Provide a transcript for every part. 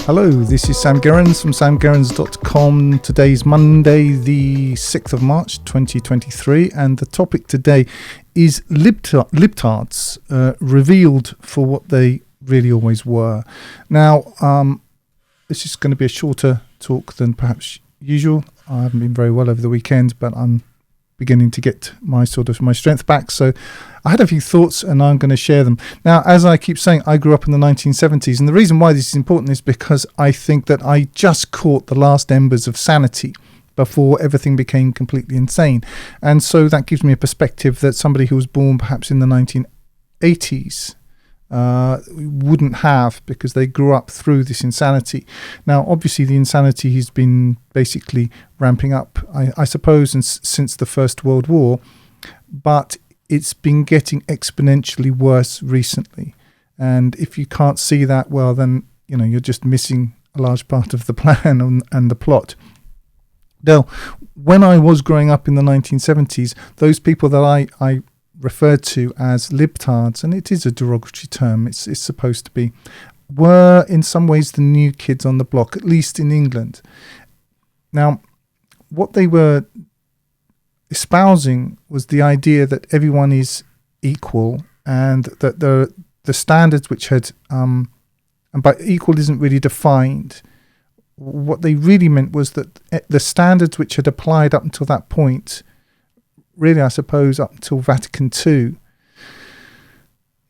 Hello, this is Sam Gerrans from samgerrans.com. Today's Monday, the 6th of March 2023, and the topic today is Libtards, revealed for what they really always were. Now, this is going to be a shorter talk than perhaps usual. I haven't been very well over the weekend, but I'm beginning to get my strength back. So I had a few thoughts and I'm going to share them. Now, as I keep saying, I grew up in the 1970s. And the reason why this is important is because I think that I just caught the last embers of sanity before everything became completely insane. And so that gives me a perspective that somebody who was born perhaps in the 1980s wouldn't have, because they grew up through this insanity. Now, obviously, the insanity has been basically ramping up, I suppose, since the First World War, but it's been getting exponentially worse recently. And if you can't see that, well, then you're just missing a large part of the plan and the plot. Now, when I was growing up in the 1970s, those people that I referred to as libtards, and it is a derogatory term, it's supposed to be, were in some ways the new kids on the block, at least in England. Now, what they were espousing was the idea that everyone is equal, and that the standards which had, and by equal isn't really defined, what they really meant was that the standards which had applied up until that point, really, I suppose, up until Vatican II,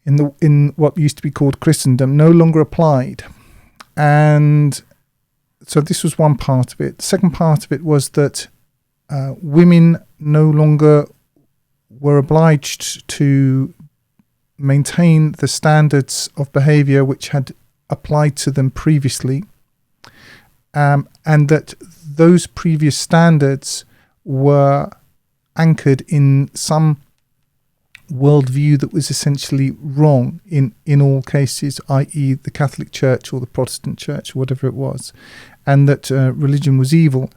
in what used to be called Christendom, no longer applied. And so this was one part of it. The second part of it was that women no longer were obliged to maintain the standards of behaviour which had applied to them previously, and that those previous standards were anchored in some worldview that was essentially wrong in all cases, i.e. the Catholic Church or the Protestant Church or whatever it was, and that religion was evil,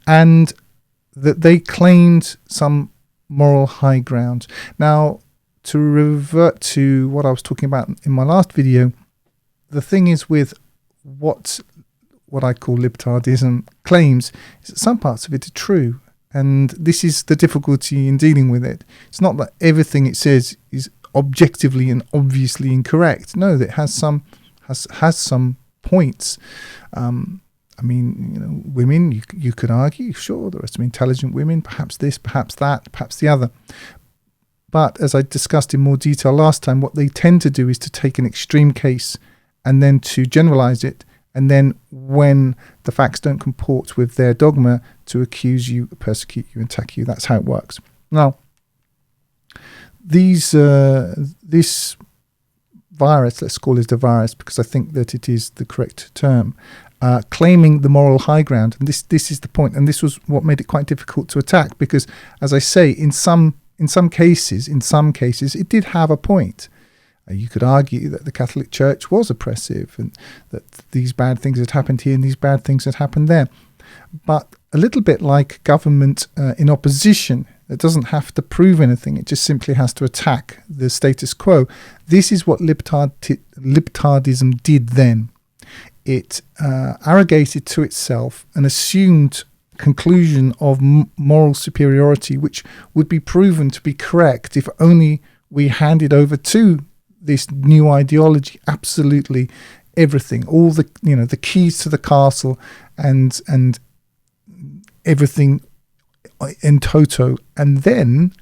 and that they claimed some moral high ground. Now, to revert to what I was talking about in my last video, the thing is with what I call Libtardism claims is that some parts of it are true. And this is the difficulty in dealing with it. It's not that everything it says is objectively and obviously incorrect. No, it has some points. Women, you could argue, sure, there are some intelligent women, perhaps this, perhaps that, perhaps the other. But as I discussed in more detail last time, what they tend to do is to take an extreme case and then to generalize it, and then when the facts don't comport with their dogma, to accuse you, persecute you, attack you. That's how it works. Now, this virus, let's call it a virus because I think that it is the correct term, claiming the moral high ground. And this is the point. And this was what made it quite difficult to attack, because, as I say, in some cases, it did have a point. You could argue that the Catholic Church was oppressive and that these bad things had happened here and these bad things had happened there. But a little bit like government in opposition, it doesn't have to prove anything. It just simply has to attack the status quo. This is what Libtardism did then. It arrogated to itself an assumed conclusion of moral superiority, which would be proven to be correct if only we handed over to this new ideology absolutely everything, all the the keys to the castle and everything in toto, and then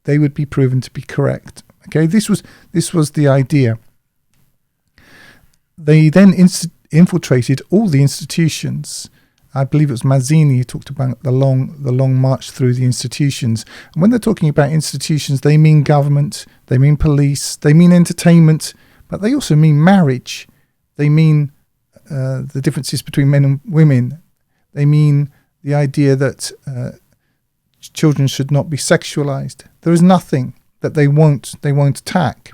they would be proven to be correct. Okay, this was the idea. They then infiltrated all the institutions. I believe it was Mazzini who talked about the long march through the institutions. And when they're talking about institutions, they mean government, they mean police, they mean entertainment, but they also mean marriage. They mean the differences between men and women. They mean the idea that children should not be sexualized. There is nothing that they won't attack,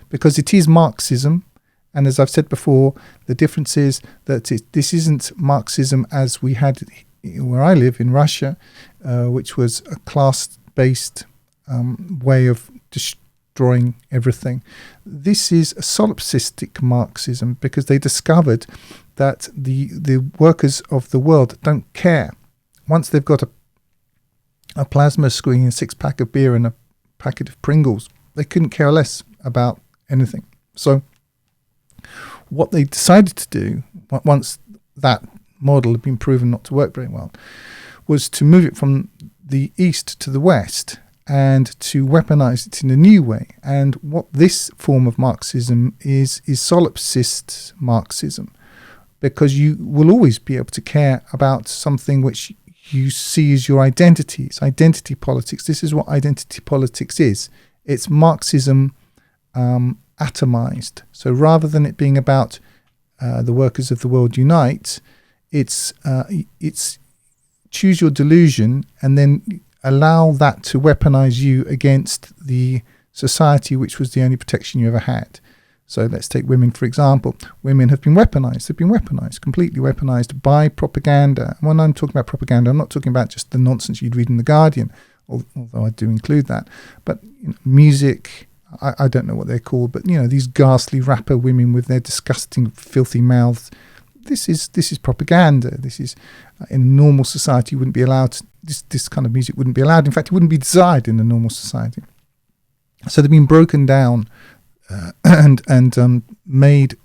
because it is Marxism. And as I've said before, the difference is that this isn't Marxism as we had where I live in Russia, which was a class-based way of destroying everything. This is a solipsistic Marxism, because they discovered that the workers of the world don't care. Once they've got a plasma screen, a 6-pack of beer and a packet of Pringles, they couldn't care less about anything. So what they decided to do, once that model had been proven not to work very well, was to move it from the east to the west and to weaponize it in a new way. And what this form of Marxism is solipsist Marxism, because you will always be able to care about something which you see as your identity. It's identity politics. This is what identity politics is. It's Marxism atomized. So rather than it being about the workers of the world unite, it's choose your delusion and then allow that to weaponize you against the society which was the only protection you ever had. So let's take women, for example. Women have been weaponized. They've been weaponized, completely weaponized by propaganda. And when I'm talking about propaganda, I'm not talking about just the nonsense you'd read in The Guardian, although I do include that. But music, I don't know what they're called, but these ghastly rapper women with their disgusting, filthy mouths. This is propaganda. This is, in a normal society, you wouldn't be allowed to, this kind of music wouldn't be allowed. In fact, it wouldn't be desired in a normal society. So they've been broken down and made.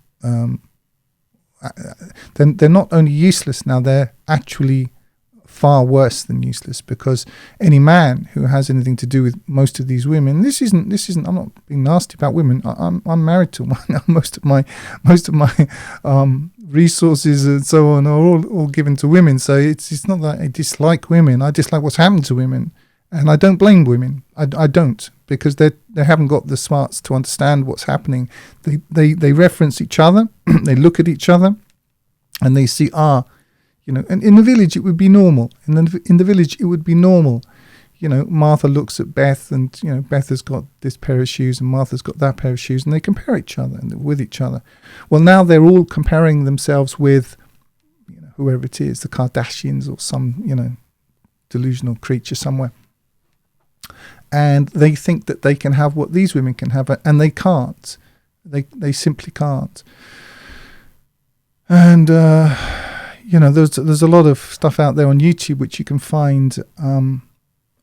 They're not only useless now; they're actually far worse than useless, because any man who has anything to do with most of these women, this isn't. I'm not being nasty about women. I'm married to one. Most of my resources and so on are all given to women. So it's not that I dislike women. I dislike what's happened to women, and I don't blame women. I don't, because they haven't got the smarts to understand what's happening. They reference each other. They look at each other, and they see and in the village it would be normal. In the village it would be normal. Martha looks at Beth, and Beth has got this pair of shoes and Martha's got that pair of shoes, and they compare each other with each other. Well, now they're all comparing themselves with whoever it is, the Kardashians or some delusional creature somewhere, and they think that they can have what these women can have, and they can't. They simply can't. And there's a lot of stuff out there on YouTube which you can find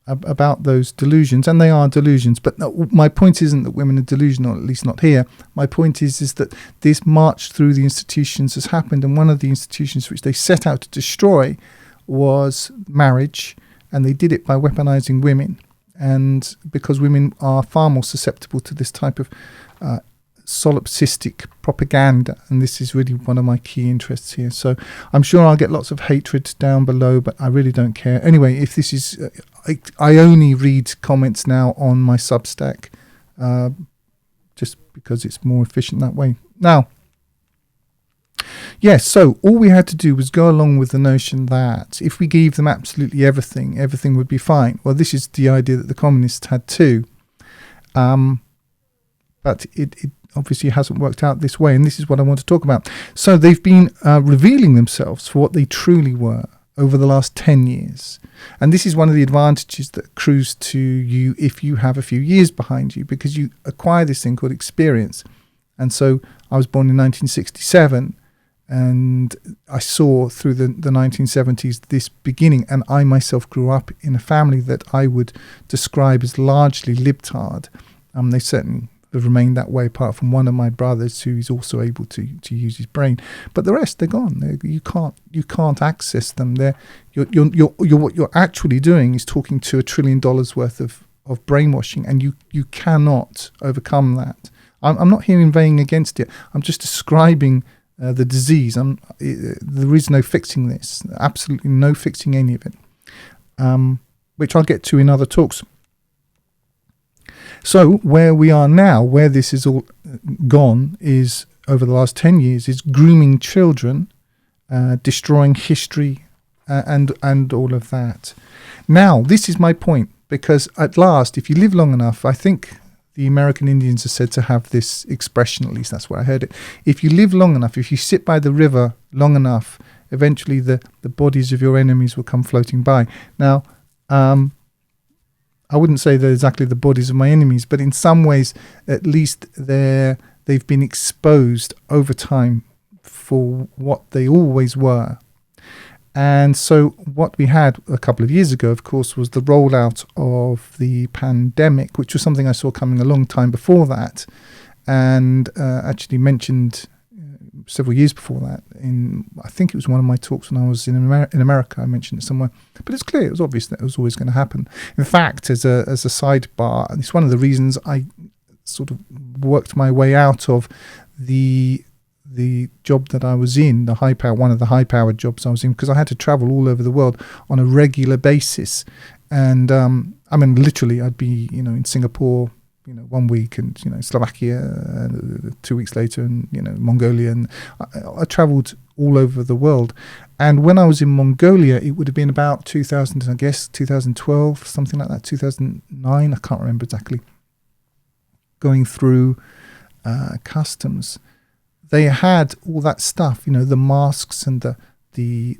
about those delusions, and they are delusions. But no, my point isn't that women are delusional, at least not here. My point is that this march through the institutions has happened, and one of the institutions which they set out to destroy was marriage, and they did it by weaponizing women. And because women are far more susceptible to this type of solipsistic propaganda, and this is really one of my key interests here. So I'm sure I'll get lots of hatred down below, but I really don't care. Anyway, if this is, I only read comments now on my Substack, just because it's more efficient that way. Now, yes, so all we had to do was go along with the notion that if we gave them absolutely everything would be fine. Well, this is the idea that the communists had too, but it obviously hasn't worked out this way, and this is what I want to talk about. So they've been revealing themselves for what they truly were over the last 10 years. And this is one of the advantages that accrues to you if you have a few years behind you, because you acquire this thing called experience. And so I was born in 1967, and I saw through the 1970s this beginning, and I myself grew up in a family that I would describe as largely libtard. They certainly have remained that way, apart from one of my brothers who is also able to use his brain. But the rest, they're gone. You can't access them. What you're actually doing is talking to $1 trillion worth of brainwashing, and you cannot overcome that. I'm not here inveighing against it. I'm just describing the disease. There is no fixing this. Absolutely no fixing any of it, which I'll get to in other talks. So where we are now, where this is all gone, is over the last 10 years, is grooming children, destroying history, and all of that. Now, this is my point, because at last, if you live long enough, I think the American Indians are said to have this expression, at least that's where I heard it. If you live long enough, if you sit by the river long enough, eventually the bodies of your enemies will come floating by. Now, I wouldn't say they're exactly the bodies of my enemies, but in some ways, at least they've been exposed over time for what they always were. And so what we had a couple of years ago, of course, was the rollout of the pandemic, which was something I saw coming a long time before that, and actually mentioned several years before that. I think it was one of my talks when I was in America. I mentioned it somewhere, but it's clear, it was obvious that it was always going to happen. In fact, as a sidebar, it's one of the reasons I sort of worked my way out of the job that I was in, one of the high-powered jobs I was in, because I had to travel all over the world on a regular basis. And I mean, literally, I'd be, in Singapore, 1 week, and Slovakia 2 weeks later, and Mongolia, and I traveled all over the world. And when I was in Mongolia, it would have been about 2012, something like that, 2009, I can't remember exactly. Going through customs, they had all that stuff, the masks and the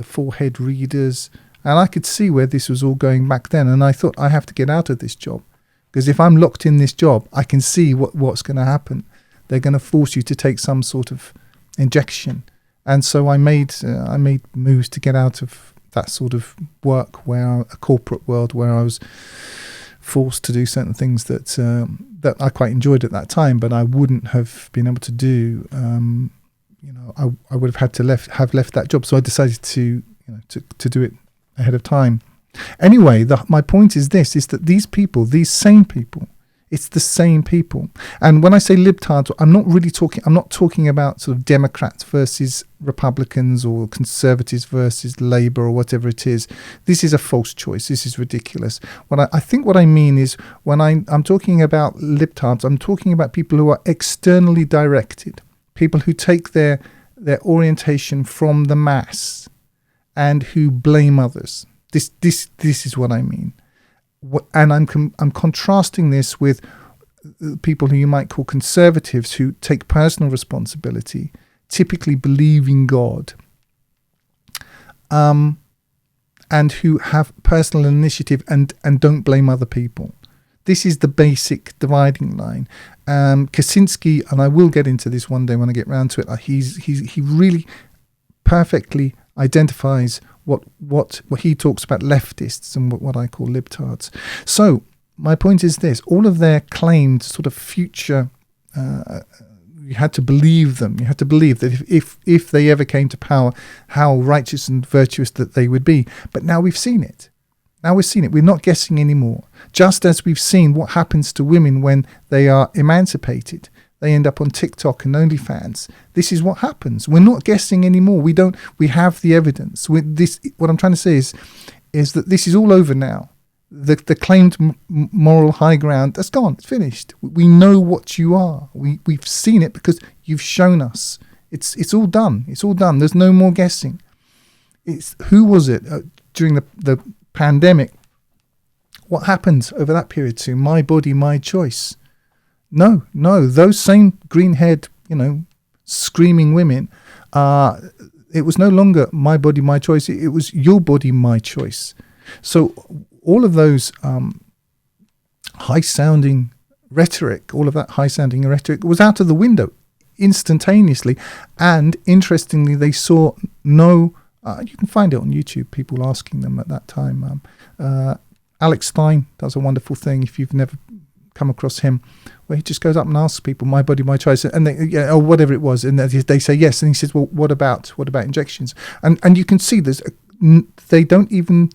forehead readers, and I could see where this was all going back then. And I thought, I have to get out of this job, because if I'm locked in this job, I can see what's going to happen. They're going to force you to take some sort of injection. And so I made moves to get out of that sort of work, a corporate world where I was forced to do certain things that I quite enjoyed at that time, but I wouldn't have been able to do. I would have had to have left that job. So I decided to do it ahead of time. Anyway, my point is this: is that these people, these same people, it's the same people. And when I say libtards, I'm not talking about sort of Democrats versus Republicans or Conservatives versus Labour or whatever it is. This is a false choice. This is ridiculous. I think what I mean is, when I'm talking about libtards, I'm talking about people who are externally directed, people who take their orientation from the mass and who blame others. This is what I mean. And I'm contrasting this with people who you might call conservatives, who take personal responsibility, typically believe in God, and who have personal initiative and don't blame other people. This is the basic dividing line. Kaczynski, and I will get into this one day when I get round to it, he really perfectly identifies what he talks about leftists and what I call libtards. So my point is this: all of their claimed sort of future, you had to believe them. You had to believe that if they ever came to power, how righteous and virtuous that they would be. But now we've seen it. We're not guessing anymore. Just as we've seen what happens to women when they are emancipated. They end up on TikTok and OnlyFans. This is what happens. We're not guessing anymore. We have the evidence. What I'm trying to say is that this is all over now. The claimed moral high ground, that's gone. It's finished. We know what you are. We've seen it because you've shown us. It's all done. It's all done. There's no more guessing. Who was it during the pandemic? What happened over that period to my body, my choice? No, those same green-haired, screaming women, it was no longer my body, my choice. It was your body, my choice. So all of those high-sounding rhetoric was out of the window instantaneously. And interestingly, they saw no, you can find it on YouTube, people asking them at that time. Alex Stein does a wonderful thing, if you've never come across him, where he just goes up and asks people, my body, my choice, and they, or whatever it was, and they say yes, and he says, well, what about injections? And you can see they don't even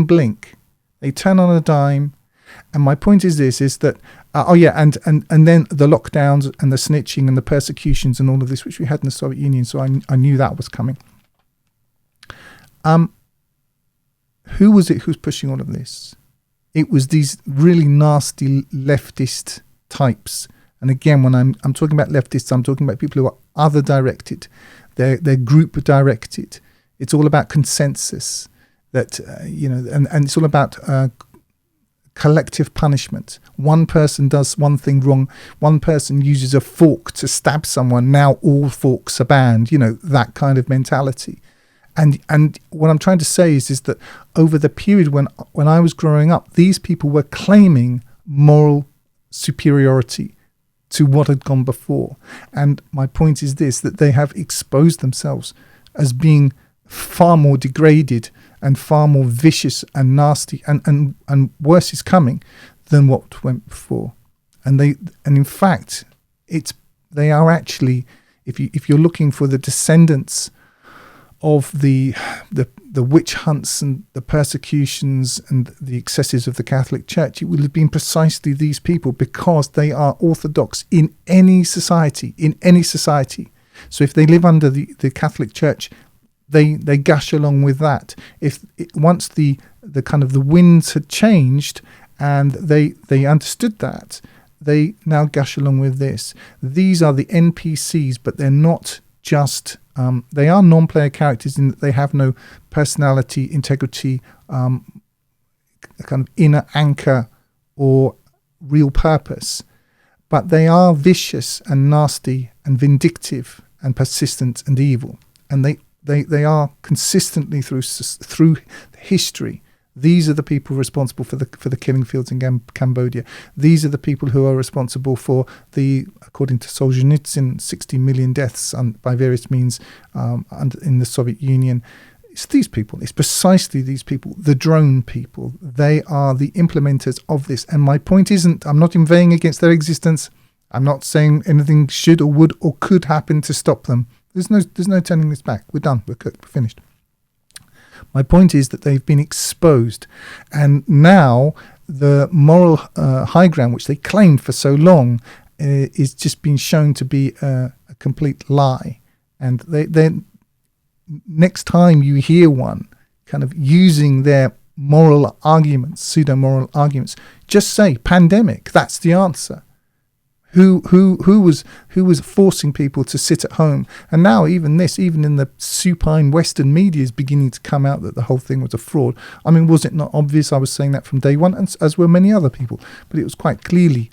blink. They turn on a dime. And my point is this: is that and then the lockdowns and the snitching and the persecutions and all of this, which we had in the Soviet Union. So I knew that was coming. Who was it who's pushing all of this? It was these really nasty leftist types. And again, when I'm talking about leftists, I'm talking about people who are other directed. They're group directed. It's all about consensus. That and it's all about collective punishment. One person does one thing wrong. One person uses a fork to stab someone. Now all forks are banned. That kind of mentality. And what I'm trying to say is that over the period when I was growing up, these people were claiming moral superiority to what had gone before. And my point is this, that they have exposed themselves as being far more degraded and far more vicious and nasty, and worse is coming than what went before. And in fact, they are actually, if you're looking for the descendants of the witch hunts and the persecutions and the excesses of the Catholic Church, it will have been precisely these people, because they are orthodox in any society. So if they live under the Catholic Church, they gush along with that. Once the kind of the winds had changed and they understood that, they now gush along with this. These are the NPCs, but they're not just they are non-player characters in that they have no personality, integrity, a kind of inner anchor or real purpose, but they are vicious and nasty and vindictive and persistent and evil, and they are consistently through history. These are the people responsible for the killing fields in Cambodia. These are the people who are responsible for according to Solzhenitsyn, 60 million deaths by various means in the Soviet Union. It's these people. It's precisely these people, the drone people. They are the implementers of this. And my point isn't, I'm not inveighing against their existence. I'm not saying anything should or would or could happen to stop them. There's no turning this back. We're done. We're finished. My point is that they've been exposed, and now the moral high ground, which they claimed for so long, is just being shown to be a complete lie. And they next time you hear one kind of using their moral arguments, pseudo-moral arguments, just say pandemic. That's the answer. Who was forcing people to sit at home? And now even in the supine Western media is beginning to come out that the whole thing was a fraud. I mean, was it not obvious? I was saying that from day one, and as were many other people, but it was quite clearly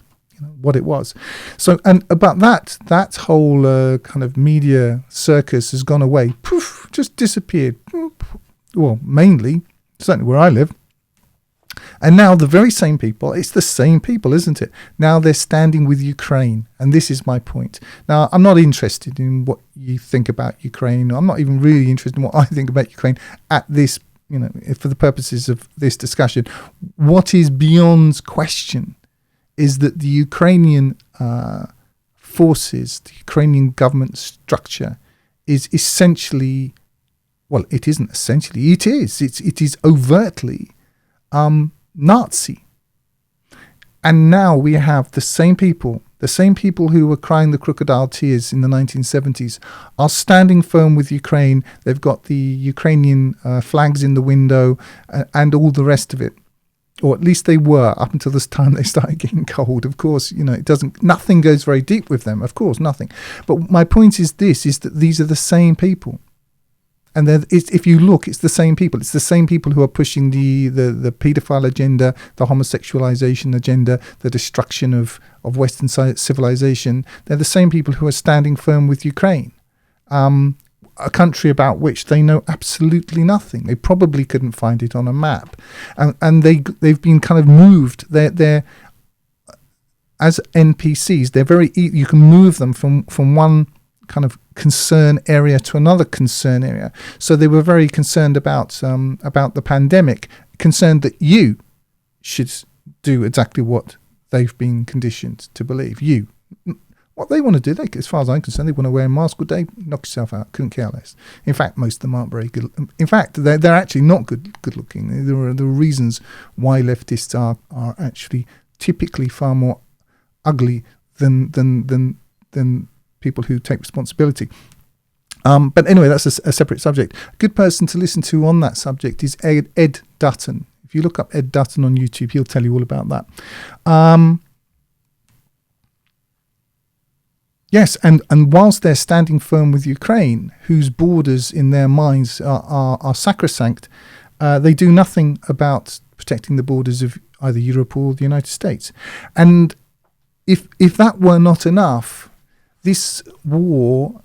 what it was. So, and about that whole kind of media circus has gone away. Poof, just disappeared. Well, mainly, certainly where I live. And now the very same people, it's the same people, isn't it? Now they're standing with Ukraine. And this is my point. Now, I'm not interested in what you think about Ukraine. I'm not even really interested in what I think about Ukraine at this, for the purposes of this discussion. What is beyond question is that the Ukrainian forces, the Ukrainian government structure is essentially, well, it isn't essentially, it is overtly Nazi. And now we have the same people who were crying the crocodile tears in the 1970s are standing firm with Ukraine. They've got the Ukrainian flags in the window and all the rest of it. Or at least they were up until this time they started getting cold. Of course, nothing goes very deep with them. Of course, nothing. But my point is that these are the same people. And if you look, it's the same people. It's the same people who are pushing the paedophile agenda, the homosexualization agenda, the destruction of Western civilization. They're the same people who are standing firm with Ukraine, a country about which they know absolutely nothing. They probably couldn't find it on a map, and they've been kind of moved. They're as NPCs. They're very you can move them from one kind of concern area to another concern area. So they were very concerned about the pandemic, concerned that you should do exactly what they've been conditioned to believe. What they want to do, as far as I'm concerned, they want to wear a mask all day, knock yourself out, couldn't care less. In fact, most of them aren't very good. In fact, they're actually not good looking. There are reasons why leftists are actually typically far more ugly than people who take responsibility. But anyway, that's a separate subject. A good person to listen to on that subject is Ed Dutton. If you look up Ed Dutton on YouTube, he'll tell you all about that. Yes, and whilst they're standing firm with Ukraine, whose borders in their minds are sacrosanct, they do nothing about protecting the borders of either Europe or the United States. And if that were not enough, this war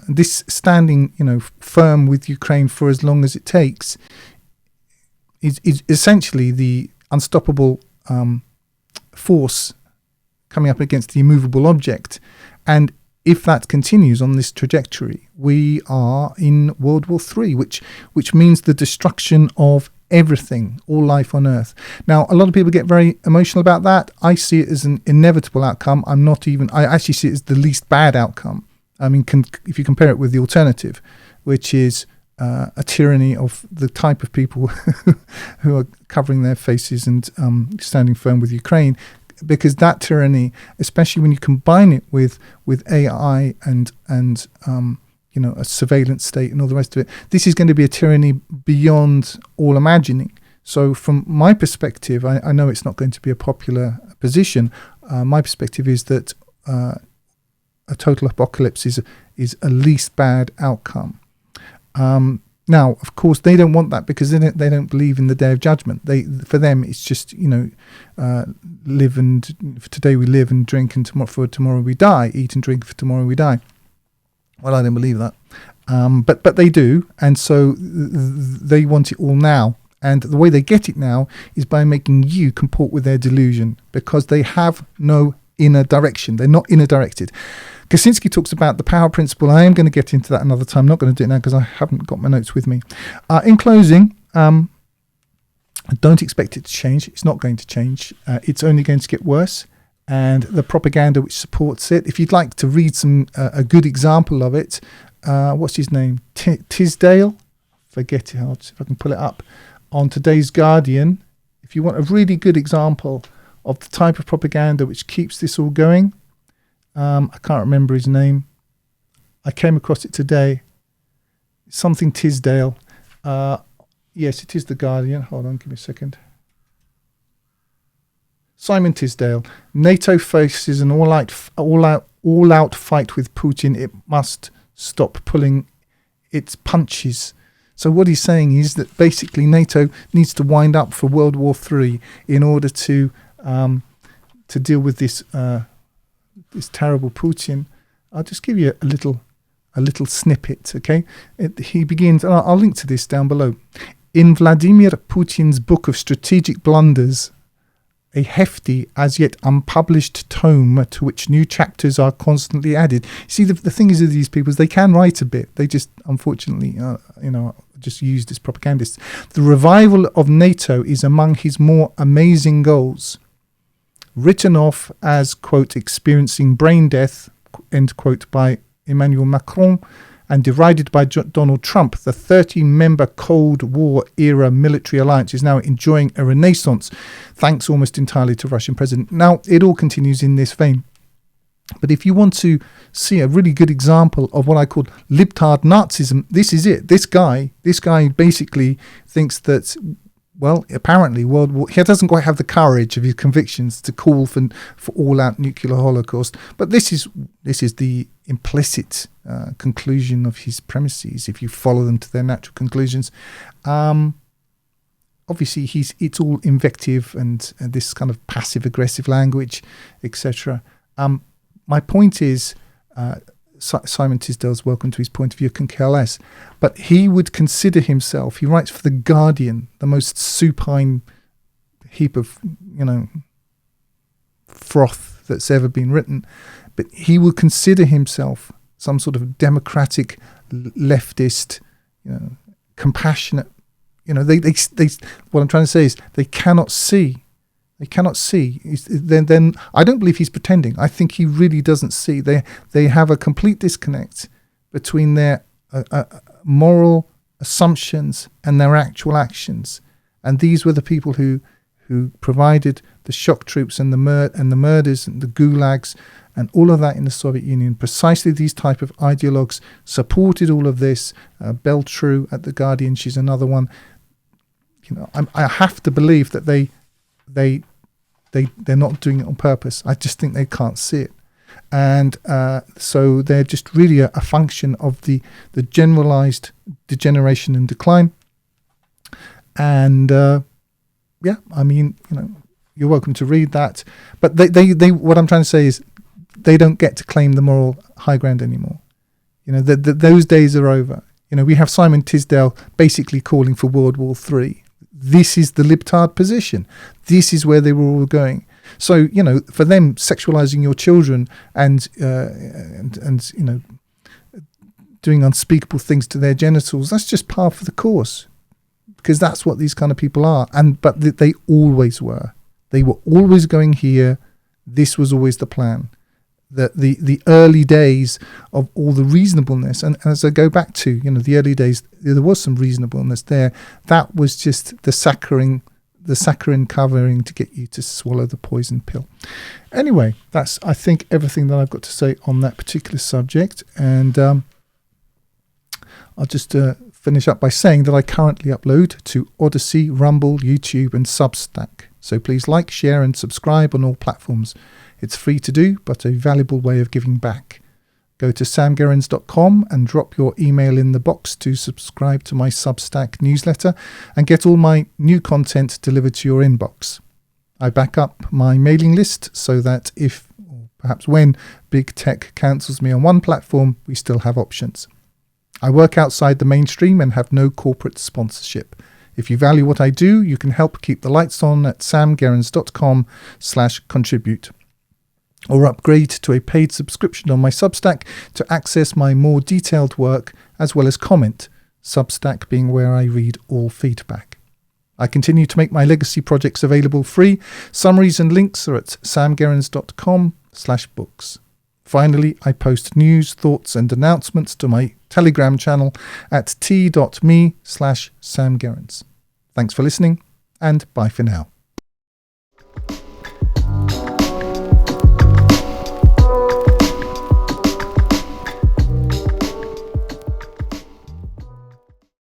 this standing, firm with Ukraine for as long as it takes is essentially the unstoppable force coming up against the immovable object. And if that continues on this trajectory, we are in World War III, which means the destruction of everything, all life on Earth. Now, a lot of people get very emotional about that. I see it as an inevitable outcome. I actually see it as the least bad outcome. I mean, if you compare it with the alternative, which is a tyranny of the type of people who are covering their faces and standing firm with Ukraine, because that tyranny, especially when you combine it with AI and a surveillance state and all the rest of it, this is going to be a tyranny beyond all imagining. So from my perspective, I know it's not going to be a popular position. My perspective is that a total apocalypse is a least bad outcome. Now, of course, they don't want that because they don't believe in the day of judgment. For them, it's just live and for today we live and drink, and for tomorrow we die. Eat and drink, for tomorrow we die. Well, I don't believe that, but they do, and so they want it all now. And the way they get it now is by making you comport with their delusion, because they have no inner direction. They're not inner directed. Kaczynski talks about the power principle. I am going to get into that another time. I'm not going to do it now because I haven't got my notes with me. In closing, don't expect it to change. It's not going to change. It's only going to get worse. And the propaganda which supports it, if you'd like to read a good example of it, what's his name? Tisdale? Forget it. I'll see if I can pull it up on today's Guardian. If you want a really good example of the type of propaganda which keeps this all going, I can't remember his name. I came across it today. Something Tisdale. Yes, it is the Guardian. Hold on, give me a second. Simon Tisdale. NATO faces an all-out fight with Putin. It must stop pulling its punches. So what he's saying is that basically NATO needs to wind up for World War III in order to deal with this terrible Putin. I'll just give you a little snippet, okay? He begins, and I'll link to this down below. In Vladimir Putin's book of strategic blunders, a hefty, as yet unpublished tome to which new chapters are constantly added. See, the thing is with these people is they can write a bit. They just, unfortunately, just used as propagandists. The revival of NATO is among his more amazing goals. Written off as, quote, experiencing brain death, end quote, by Emmanuel Macron, and derided by Donald Trump, the 13-member Cold War-era military alliance is now enjoying a renaissance, thanks almost entirely to Russian president. Now, it all continues in this vein. But if you want to see a really good example of what I call libtard Nazism, this is it. This guy basically thinks that, well, apparently he doesn't quite have the courage of his convictions to call for all-out nuclear holocaust. But this is the implicit conclusion of his premises, if you follow them to their natural conclusions. Obviously, it's all invective and this kind of passive-aggressive language, etc. My point is, Simon Tisdale's welcome to his point of view, can care less. But he would consider himself, he writes for The Guardian, the most supine heap of, froth that's ever been written. But he would consider himself some sort of democratic, leftist, compassionate. They what I'm trying to say is they cannot see. They cannot see. Then I don't believe he's pretending. I think he really doesn't see. They have a complete disconnect between their moral assumptions and their actual actions. And these were the people who provided the shock troops and the murders and the gulags and all of that in the Soviet Union. Precisely these type of ideologues supported all of this. Beltrue at The Guardian, she's another one. I have to believe that they're not doing it on purpose. I just think they can't see it. And so they're just really a function of the generalized degeneration and decline. And you're welcome to read that. But they what I'm trying to say is they don't get to claim the moral high ground anymore. Those days are over. We have Simon Tisdale basically calling for World War III. This is the libtard position. This is where they were all going. So, for them, sexualizing your children and doing unspeakable things to their genitals, that's just par for the course, because that's what these kind of people are. But they always were. They were always going here. This was always the plan. The early days of all the reasonableness, and as I go back to the early days, there was some reasonableness there. That was just the saccharin covering to get you to swallow the poison pill. Anyway, that's, I think, everything that I've got to say on that particular subject. And I'll just finish up by saying that I currently upload to Odyssey, Rumble, YouTube and Substack. So please like, share and subscribe on all platforms. It's free to do, but a valuable way of giving back. Go to samgerrans.com and drop your email in the box to subscribe to my Substack newsletter and get all my new content delivered to your inbox. I back up my mailing list so that if, or perhaps when, big tech cancels me on one platform, we still have options. I work outside the mainstream and have no corporate sponsorship. If you value what I do, you can help keep the lights on at samgerrans.com/contribute. Or upgrade to a paid subscription on my Substack to access my more detailed work as well as comment, Substack being where I read all feedback. I continue to make my legacy projects available free. Summaries and links are at samgerrans.com/books. Finally, I post news, thoughts and announcements to my Telegram channel at t.me/samgerrans. Thanks for listening and bye for now.